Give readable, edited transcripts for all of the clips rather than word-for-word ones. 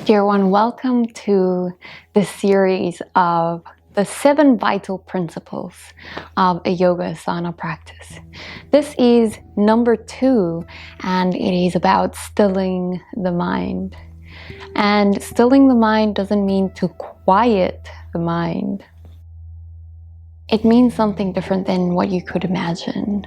Dear one, welcome to this series of the 7 vital principles of a yoga asana practice. This is number 2, and it is about stilling the mind. And stilling the mind doesn't mean to quiet the mind. It means something different than what you could imagine.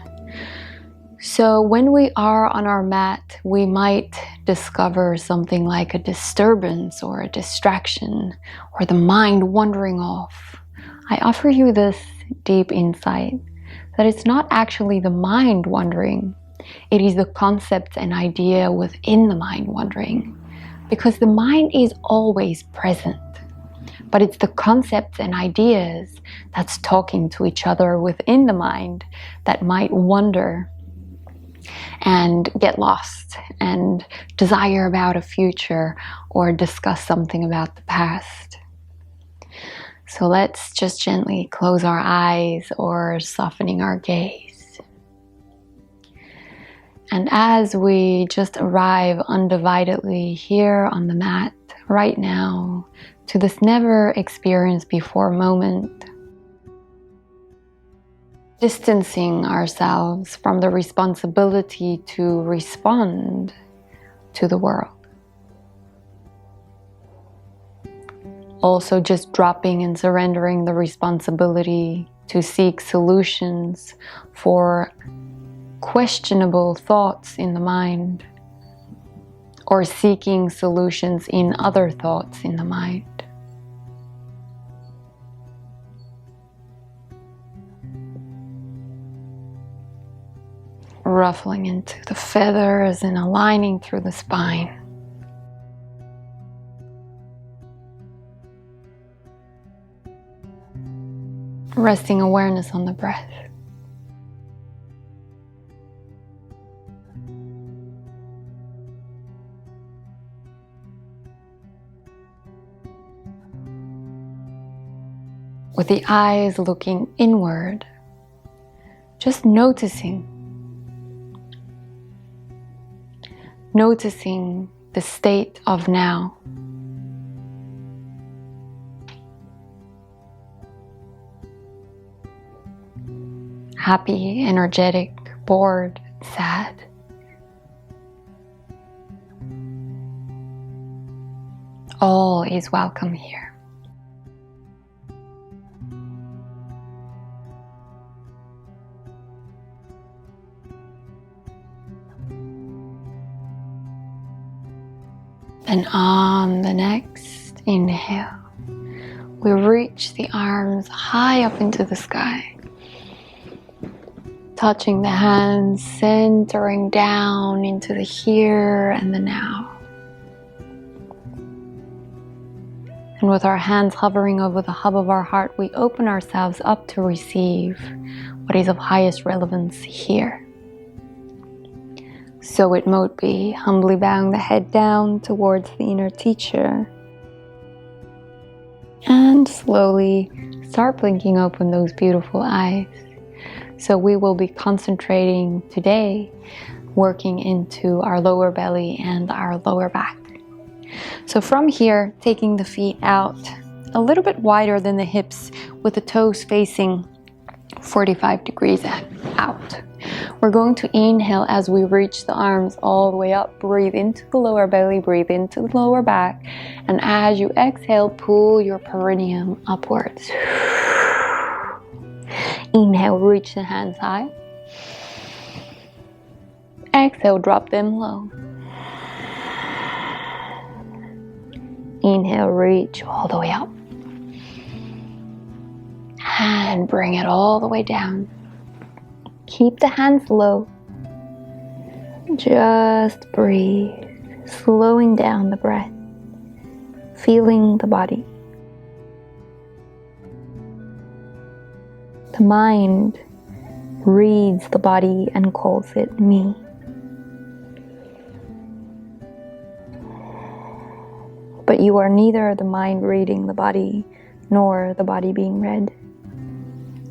So when we are on our mat, we might discover something like a disturbance or a distraction or the mind wandering off. I offer you this deep insight that it's not actually the mind wandering. It is the concept and idea within the mind wandering, because the mind is always present. But it's the concepts and ideas that's talking to each other within the mind that might wander and get lost and desire about a future or discuss something about the past. So let's just gently close our eyes or softening our gaze. And as we just arrive undividedly here on the mat right now to this never experienced before moment, distancing ourselves from the responsibility to respond to the world. Also just dropping and surrendering the responsibility to seek solutions for questionable thoughts in the mind, or seeking solutions in other thoughts in the mind. Ruffling into the feathers and aligning through the spine. Resting awareness on the breath. With the eyes looking inward, just noticing the state of now. Happy, energetic, bored, sad. All is welcome here. And on the next inhale, we reach the arms high up into the sky, touching the hands, centering down into the here and the now. And with our hands hovering over the hub of our heart, we open ourselves up to receive what is of highest relevance here. So it mote be, humbly bowing the head down towards the inner teacher. And slowly start blinking open those beautiful eyes. So we will be concentrating today, working into our lower belly and our lower back. So from here, taking the feet out a little bit wider than the hips with the toes facing 45 degrees out. We're going to inhale as we reach the arms all the way up. Breathe into the lower belly, breathe into the lower back. And as you exhale, pull your perineum upwards. Inhale, reach the hands high. Exhale, drop them low. Inhale, reach all the way up. And bring it all the way down. Keep the hands low. Just breathe, slowing down the breath, feeling the body. The mind reads the body and calls it me. But you are neither the mind reading the body nor the body being read.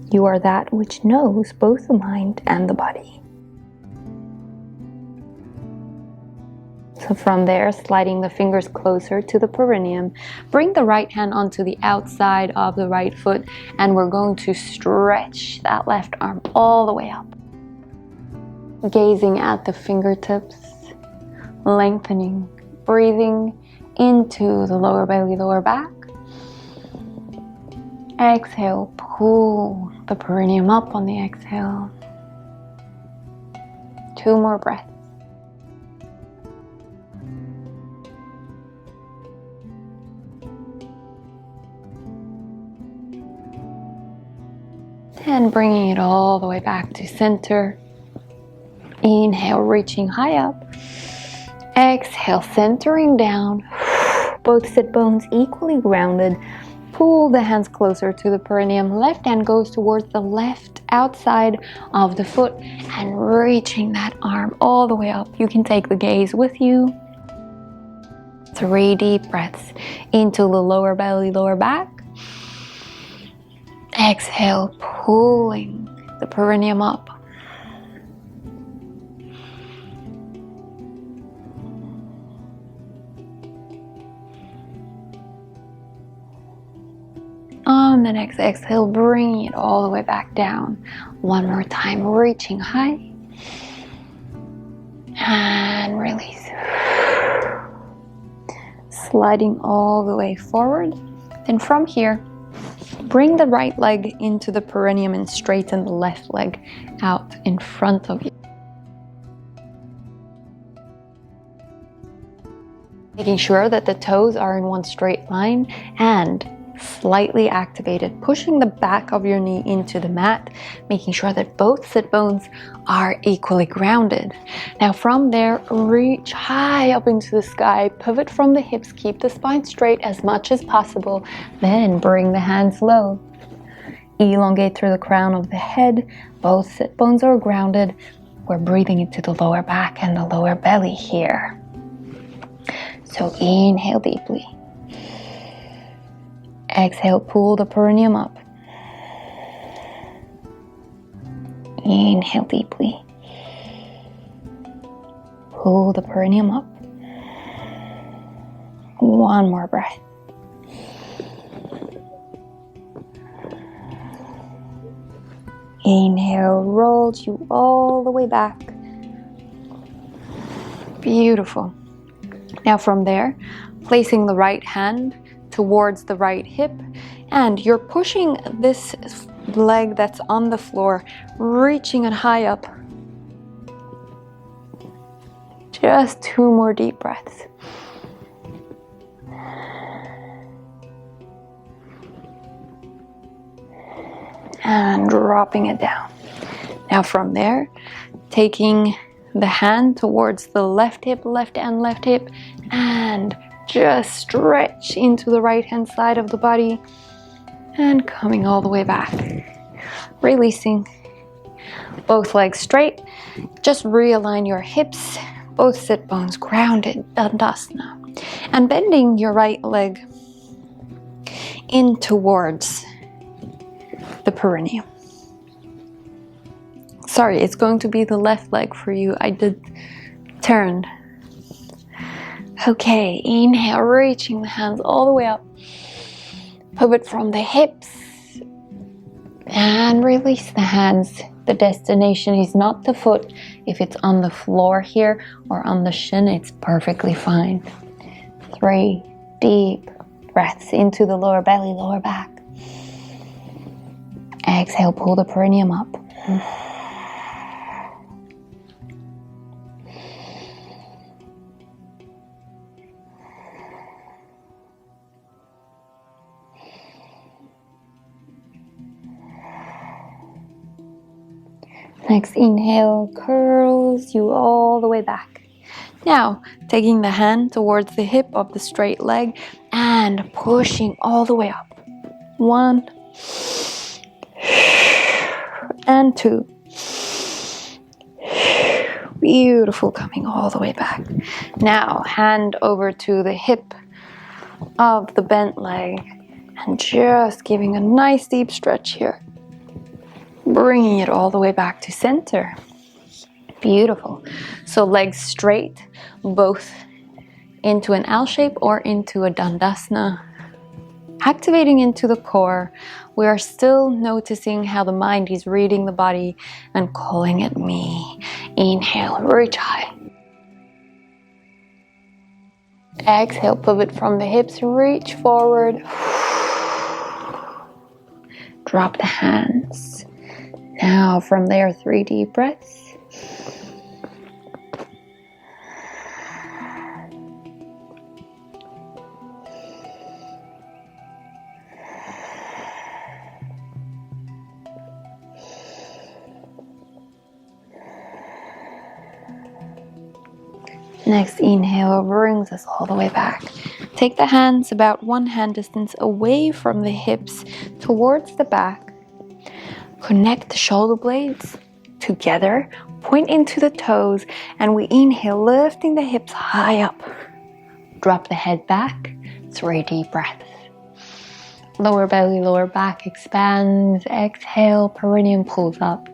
You are that which knows both the mind and the body. So from there, sliding the fingers closer to the perineum, bring the right hand onto the outside of the right foot, and we're going to stretch that left arm all the way up. Gazing at the fingertips, lengthening, breathing into the lower belly, lower back. Exhale, pull the perineum up on the exhale. 2 more breaths. And bringing it all the way back to center. Inhale, reaching high up. Exhale, centering down. Both sit bones equally grounded. Pull the hands closer to the perineum. Left hand goes towards the left outside of the foot and reaching that arm all the way up. You can take the gaze with you. 3 deep breaths into the lower belly, lower back. Exhale, pulling the perineum up. On the next exhale, bringing it all the way back down. 1 more time, reaching high. And release. Sliding all the way forward. Then from here, bring the right leg into the perineum and straighten the left leg out in front of you. Making sure that the toes are in one straight line and slightly activated, pushing the back of your knee into the mat, making sure that both sit bones are equally grounded. Now from there, reach high up into the sky, pivot from the hips, keep the spine straight as much as possible, then bring the hands low. Elongate through the crown of the head, both sit bones are grounded. We're breathing into the lower back and the lower belly here. So inhale deeply. Exhale, pull the perineum up. Inhale deeply. Pull the perineum up. 1 more breath. Inhale, rolls you all the way back. Beautiful. Now from there, placing the right hand towards the right hip, and you're pushing this leg that's on the floor, reaching it high up. Just 2 more deep breaths. And dropping it down. Now from there, taking the hand towards the left hip, and just stretch into the right hand side of the body and coming all the way back. Releasing. Both legs straight. Just realign your hips, both sit bones grounded, Dandasana. And bending your right leg in towards the perineum. Sorry, it's going to be the left leg for you. I did turn. Okay, inhale, reaching the hands all the way up. Pivot from the hips. And release the hands. The destination is not the foot. If it's on the floor here or on the shin, it's perfectly fine. 3 deep breaths into the lower belly, lower back. Exhale, pull the perineum up. Next inhale curls you all the way back. Now, taking the hand towards the hip of the straight leg and pushing all the way up. 1 and 2. Beautiful, coming all the way back. Now, hand over to the hip of the bent leg and just giving a nice deep stretch here. Bringing it all the way back to center. Beautiful. So legs straight, both into an L shape or into a Dandasana. Activating into the core, we are still noticing how the mind is reading the body and calling it me. Inhale, reach high. Exhale, pivot from the hips, reach forward. Drop the hands. Now from there, 3 deep breaths. Next inhale brings us all the way back. Take the hands about 1 hand distance away from the hips towards the back. Connect the shoulder blades together, point into the toes, and we inhale, lifting the hips high up. Drop the head back, 3 deep breaths. Lower belly, lower back expands. Exhale, perineum pulls up.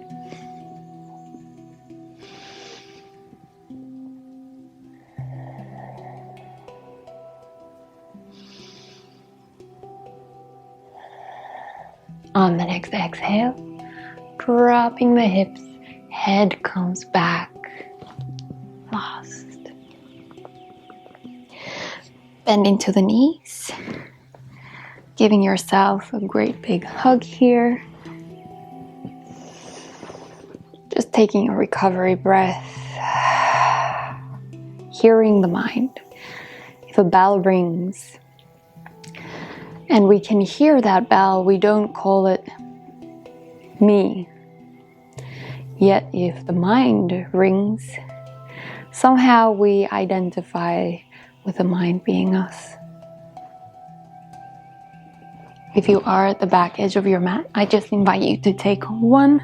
On the next exhale, dropping the hips, head comes back. Lost. Bend into the knees, giving yourself a great big hug here. Just taking a recovery breath, hearing the mind. If a bell rings, and we can hear that bell, we don't call it me. Yet if the mind rings, somehow we identify with the mind being us. If you are at the back edge of your mat, I just invite you to take 1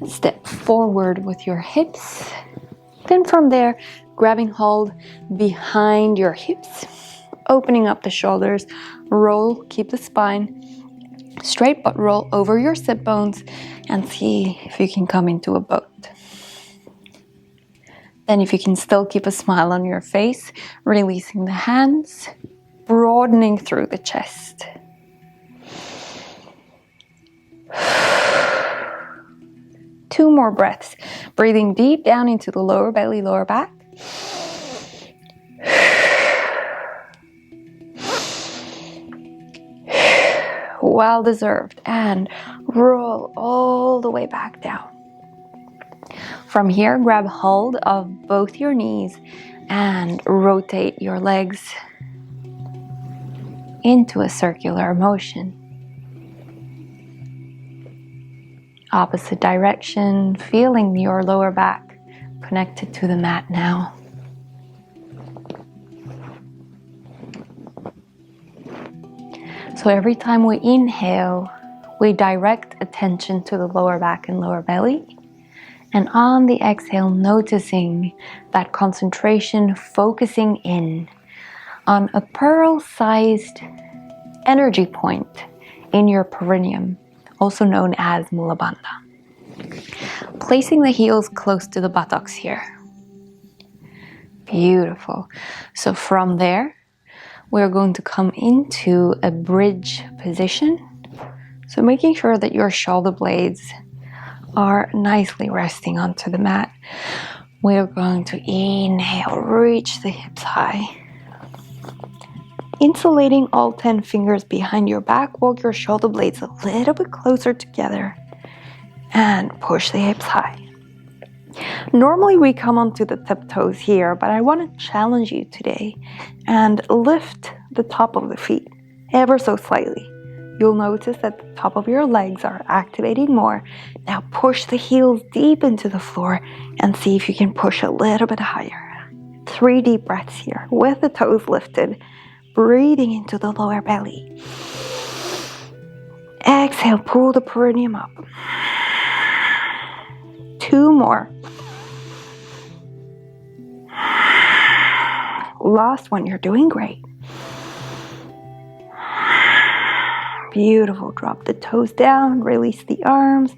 step forward with your hips. Then from there, grabbing hold behind your hips, opening up the shoulders, roll, keep the spine straight, but roll over your sit bones and see if you can come into a boat. Then if you can still keep a smile on your face, releasing the hands, broadening through the chest. Two more breaths, breathing deep down into the lower belly, lower back. Well deserved, and roll all the way back down. From here, grab hold of both your knees and rotate your legs into a circular motion. Opposite direction, feeling your lower back connected to the mat now. So every time we inhale, we direct attention to the lower back and lower belly. And on the exhale, noticing that concentration, focusing in on a pearl-sized energy point in your perineum, also known as Mula Bandha. Placing the heels close to the buttocks here. Beautiful. So from there, we're going to come into a bridge position. So making sure that your shoulder blades are nicely resting onto the mat. We're going to inhale, reach the hips high. Insulating all 10 fingers behind your back, walk your shoulder blades a little bit closer together and push the hips high. Normally we come onto the tiptoes here, but I want to challenge you today and lift the top of the feet ever so slightly. You'll notice that the top of your legs are activating more. Now push the heels deep into the floor and see if you can push a little bit higher. 3 deep breaths here with the toes lifted, breathing into the lower belly. Exhale, pull the perineum up. 2 more. Last one, you're doing great. Beautiful, drop the toes down, release the arms,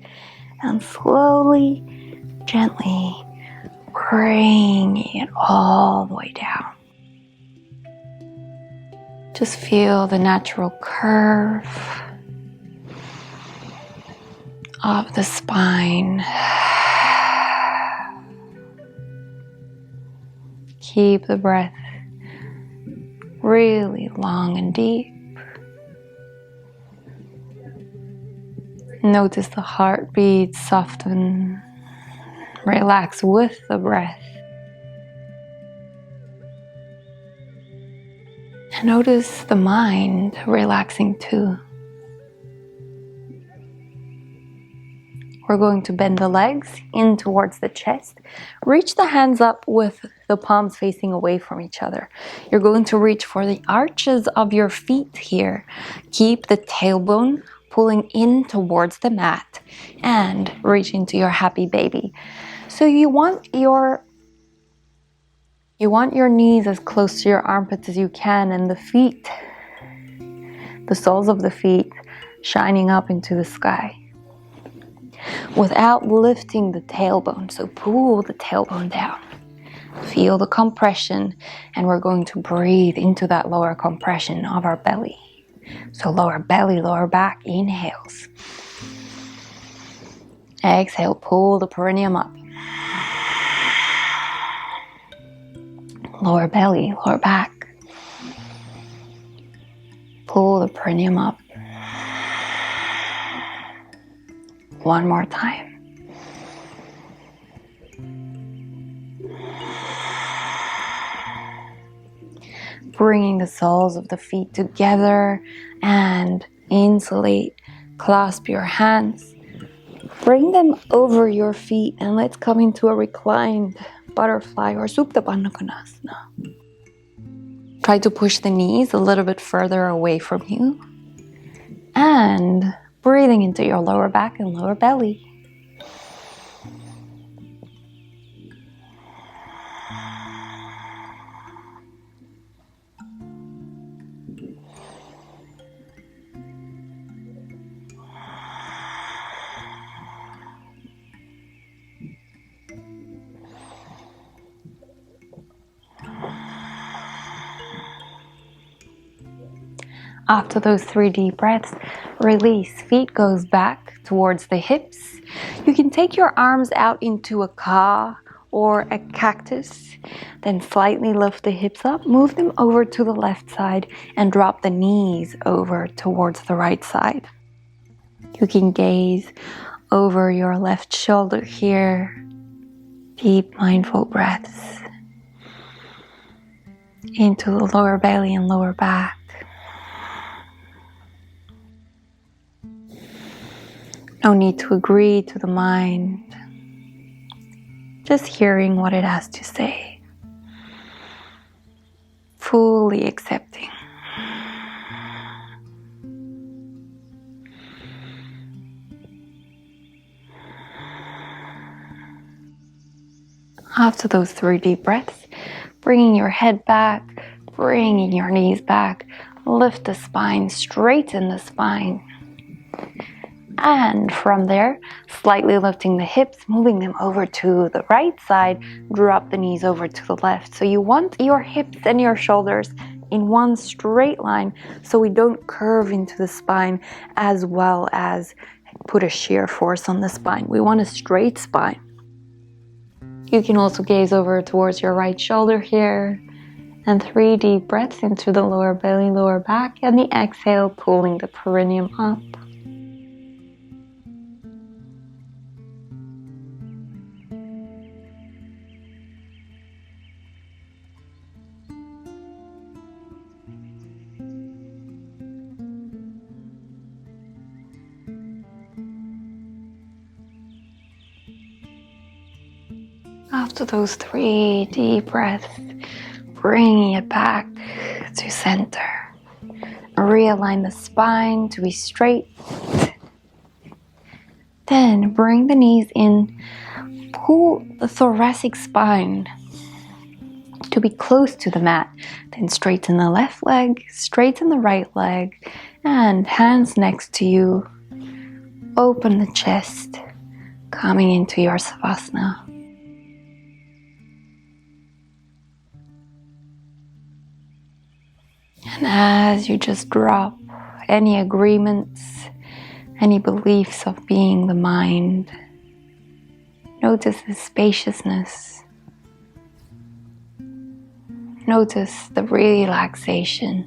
and slowly, gently bring it all the way down. Just feel the natural curve of the spine. Keep the breath really long and deep. Notice the heartbeat soften, relax with the breath. And notice the mind relaxing too. We're going to bend the legs in towards the chest. Reach the hands up with the palms facing away from each other. You're going to reach for the arches of your feet here. Keep the tailbone pulling in towards the mat and reach into your happy baby. So you want your knees as close to your armpits as you can, and the feet, the soles of the feet, shining up into the sky without lifting the tailbone. So pull the tailbone down. Feel the compression, and we're going to breathe into that lower compression of our belly. So lower belly, lower back, inhales. Exhale, pull the perineum up. Lower belly, lower back. Pull the perineum up. One more time. Bringing the soles of the feet together and insulate. Clasp your hands. Bring them over your feet and let's come into a reclined butterfly or Supta Baddha Konasana. Try to push the knees a little bit further away from you. And breathing into your lower back and lower belly. After those 3 deep breaths, release. Feet goes back towards the hips. You can take your arms out into a ka or a cactus, then slightly lift the hips up, move them over to the left side, and drop the knees over towards the right side. You can gaze over your left shoulder here. Deep mindful breaths into the lower belly and lower back. No need to agree to the mind. Just hearing what it has to say. Fully accepting. After those 3 deep breaths, bringing your head back, bringing your knees back, lift the spine, straighten the spine. And from there, slightly lifting the hips, moving them over to the right side, drop the knees over to the left. So you want your hips and your shoulders in one straight line so we don't curve into the spine as well as put a shear force on the spine. We want a straight spine. You can also gaze over towards your right shoulder here. And 3 deep breaths into the lower belly, lower back, and the exhale, pulling the perineum up. After those 3 deep breaths, bringing it back to center. Realign the spine to be straight. Then bring the knees in. Pull the thoracic spine to be close to the mat. Then straighten the left leg, straighten the right leg, and hands next to you. Open the chest, coming into your Savasana. And as you just drop any agreements, any beliefs of being the mind, notice the spaciousness. Notice the relaxation.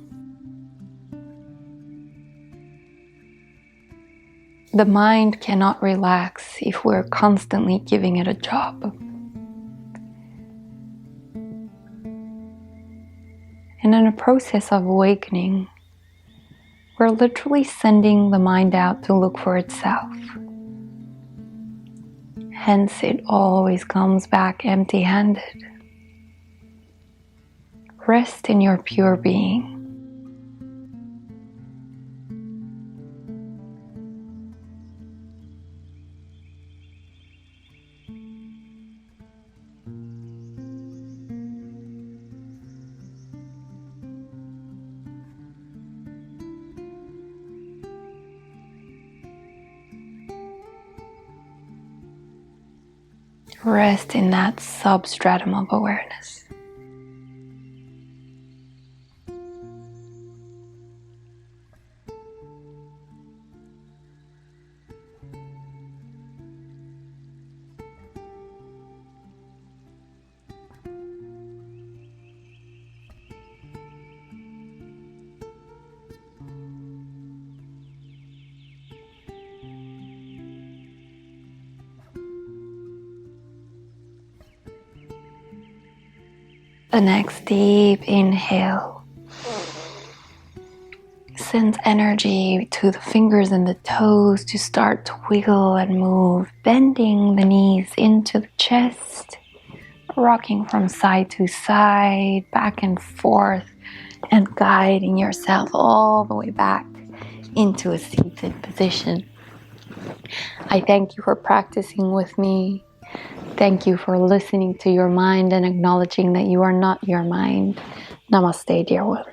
The mind cannot relax if we're constantly giving it a job. And in a process of awakening, we're literally sending the mind out to look for itself. Hence, it always comes back empty-handed. Rest in your pure being. Rest in that substratum of awareness. The next deep inhale sends energy to the fingers and the toes to start to wiggle and move, bending the knees into the chest, rocking from side to side, back and forth, and guiding yourself all the way back into a seated position. I thank you for practicing with me. Thank you for listening to your mind and acknowledging that you are not your mind. Namaste, dear one.